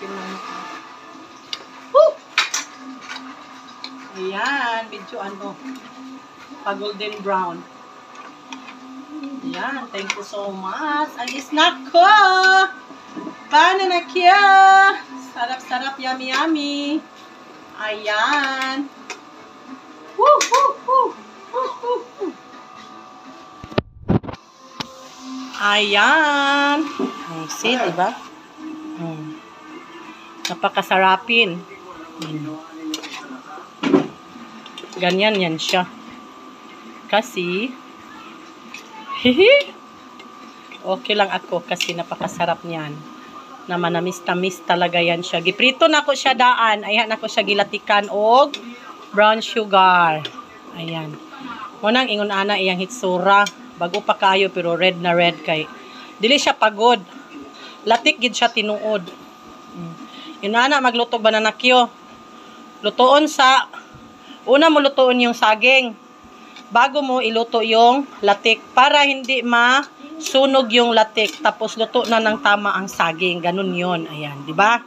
Open na ito. Woo! Ayan, medyo ano, pa-golden brown. Ayan, thank you so much. Ay, snack ko! Banana kya! Sarap-sarap, yummy-yummy. Ayan. Woo, woo, woo. Woo, woo, woo. Ayan. See, diba? Napakasarapin. Ganyan yan siya. Kasi, okay lang ako kasi napakasarap niyan. Na manamis-tamis talaga yan siya. Giprito na ako siya daan. Ayan ako siya gilatikan og brown sugar. Ayan. Munang ingon ana iyang hitsura. Bago pa kayo pero red na red kay. Dili siya pagod. Latik gid siya tinuod. Yun ana magluto banana kyo. Lutoon sa una mo lutoon yung saging. Bago mo iluto yung latik para hindi masunog yung latik. Tapos luto na ng tama ang saging. Ganun yun. Ayan, di ba?